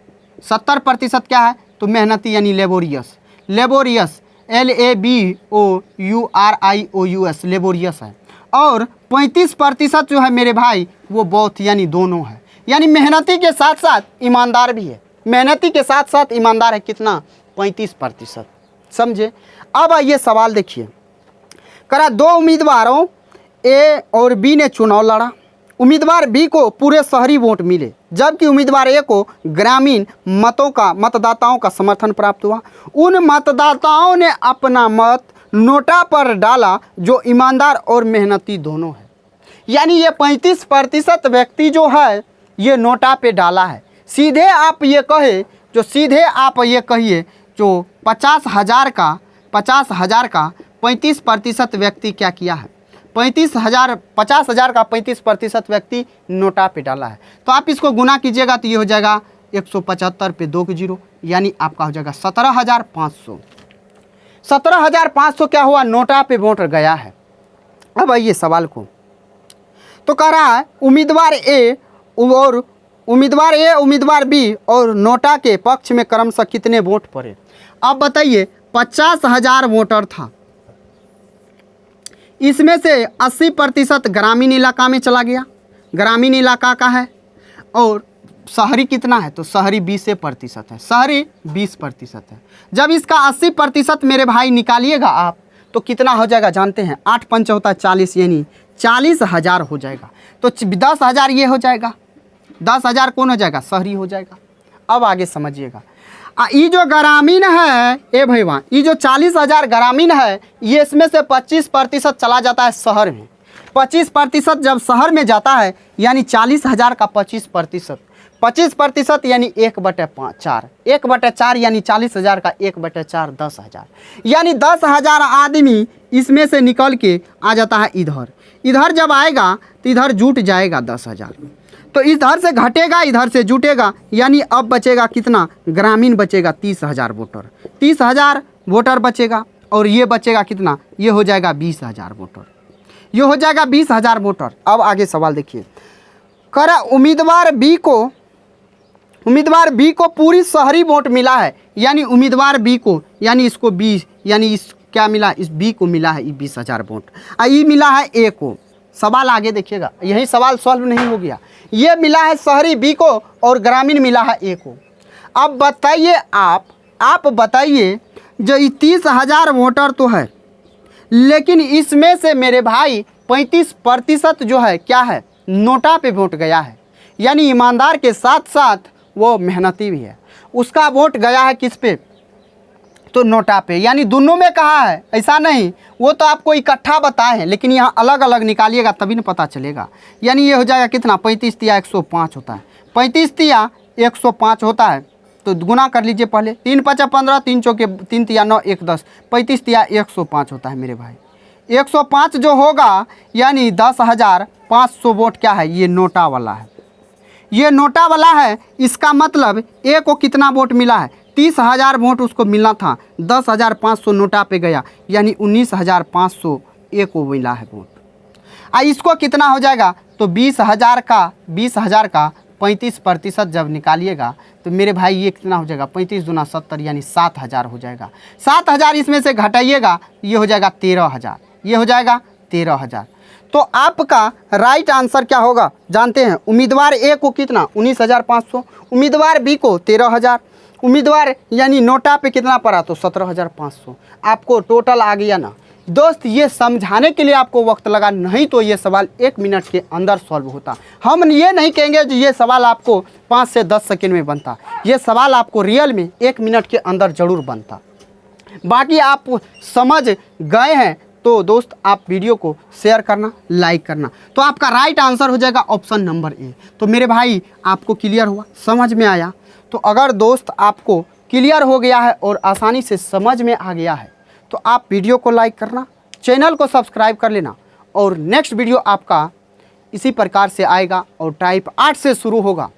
A: 70% क्या है, तो मेहनती यानी लेबोरियस, लेबोरियस LABOURIOUS लेबोरियस है। और 35% जो है मेरे भाई वो बोथ यानी दोनों है, यानी मेहनती के साथ साथ ईमानदार भी है। मेहनती के साथ साथ ईमानदार है, कितना, 35%। समझे। अब आइए सवाल देखिए, करा 2 उम्मीदवारों A और B ने चुनाव लड़ा। उम्मीदवार B को पूरे शहरी वोट मिले, जबकि उम्मीदवार A को ग्रामीण मतदाताओं का समर्थन प्राप्त हुआ। उन मतदाताओं ने अपना मत नोटा पर डाला जो ईमानदार और मेहनती दोनों है। यानी ये 35% व्यक्ति जो है ये नोटा पे डाला है। सीधे आप ये कहिए जो 50,000 का 35% व्यक्ति क्या किया है, 50,000 का 35% व्यक्ति नोटा पे डाला है। तो आप इसको गुना कीजिएगा तो ये हो जाएगा 175 पे 2 के 0, यानी आपका हो जाएगा 17,500। 17,500 क्या हुआ, नोटा पे वोट गया है। अब आइए सवाल को, तो कह रहा है उम्मीदवार A, उम्मीदवार B और नोटा के पक्ष में क्रमशः कितने वोट पड़े। अब बताइए, 50,000 वोटर था, इसमें से 80% ग्रामीण इलाका में चला गया, ग्रामीण इलाका का है। और शहरी कितना है, तो शहरी 20% है, शहरी 20% है। जब इसका 80% मेरे भाई निकालिएगा आप तो कितना हो जाएगा जानते हैं, 8 पंच होता है 40, यानी 40,000 हो जाएगा। तो 10,000 ये हो जाएगा, 10,000 कौन हो जाएगा, शहरी हो जाएगा। अब आगे समझिएगा, ये जो ग्रामीण है ए भैया, ये जो 40,000 ग्रामीण है, ये इसमें से 25% चला जाता है शहर में। 25% जब शहर में जाता है यानी 40,000 का 25% यानी 1/4, 1/4 यानी 40,000 का 1/4 10,000, यानी 10,000 आदमी इसमें से निकल के आ जाता है इधर। इधर जब आएगा तो इधर जुट जाएगा 10,000, तो इधर से घटेगा इधर से जुटेगा, यानी अब बचेगा कितना, ग्रामीण बचेगा 30,000 वोटर, 30,000 वोटर बचेगा। और ये बचेगा कितना, ये हो जाएगा 20,000 वोटर, ये हो जाएगा 20,000 वोटर। अब आगे सवाल देखिए, कह रहा उम्मीदवार बी को पूरी शहरी वोट मिला है, यानी उम्मीदवार बी को, यानी इसको 20, यानी इस क्या मिला, इस बी को मिला है 20,000 वोट, ये मिला है ए को। सवाल आगे देखिएगा, यही सवाल सॉल्व नहीं हो गया। ये मिला है शहरी बी को और ग्रामीण मिला है ए को। अब बताइए आप बताइए, जो 30,000 वोटर तो है, लेकिन इसमें से मेरे भाई 35% जो है क्या है, नोटा पे वोट गया है, यानी ईमानदार के साथ साथ वो मेहनती भी है। उसका वोट गया है किस पे, तो नोटा पे, यानी दोनों में कहा है, ऐसा नहीं, वो तो आपको इकट्ठा बताए हैं, लेकिन यहाँ अलग अलग निकालिएगा तभी ना पता चलेगा। यानी ये हो जाएगा कितना, 35 तिया 105 होता है, 35 तिया 105 होता है, तो गुना कर लीजिए पहले, 3 5 15, 3 चौके 3 तिया 9 1 10, 35 तिया 105 होता है मेरे भाई। 105 जो होगा यानी 10,500 वोट क्या है, ये नोटा वाला है, ये नोटा वाला है। इसका मतलब ए को कितना वोट मिला है, 30,000 वोट उसको मिलना था, 10,500 नोटा पे गया, यानी 19,500 ए को मिला है वोट। इसको कितना हो जाएगा, तो 20,000 का 35% जब निकालिएगा तो मेरे भाई ये कितना हो जाएगा, 35 दूना 70, यानी 7,000 हो जाएगा। 7,000 इसमें से घटाइएगा, ये हो जाएगा 13,000, ये हो जाएगा 13,000। तो आपका राइट आंसर क्या होगा जानते हैं, उम्मीदवार ए को कितना, 19,500, उम्मीदवार बी को 13,000, उम्मीदवार यानी नोटा पे कितना पड़ा, तो 17,500। आपको टोटल आ गया ना, दोस्त ये समझाने के लिए आपको वक्त लगा, नहीं तो ये सवाल 1 मिनट के अंदर सॉल्व होता। हम ये नहीं कहेंगे कि ये सवाल आपको 5 से 10 सेकंड में बनता, ये सवाल आपको रियल में 1 मिनट के अंदर ज़रूर बनता। बाकी आप समझ गए हैं तो दोस्त आप वीडियो को शेयर करना, लाइक करना। तो आपका राइट आंसर हो जाएगा ऑप्शन नंबर ए। तो मेरे भाई आपको क्लियर हुआ, समझ में आया? तो अगर दोस्त आपको क्लियर हो गया है और आसानी से समझ में आ गया है तो आप वीडियो को लाइक करना, चैनल को सब्सक्राइब कर लेना और नेक्स्ट वीडियो आपका इसी प्रकार से आएगा और टाइप 8 से शुरू होगा।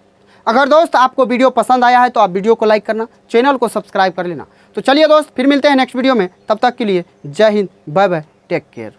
A: अगर दोस्त आपको वीडियो पसंद आया है तो आप वीडियो को लाइक करना, चैनल को सब्सक्राइब कर लेना। तो चलिए दोस्त फिर मिलते हैं नेक्स्ट वीडियो में, तब तक के लिए जय हिंद, बाय बाय, टेक केयर।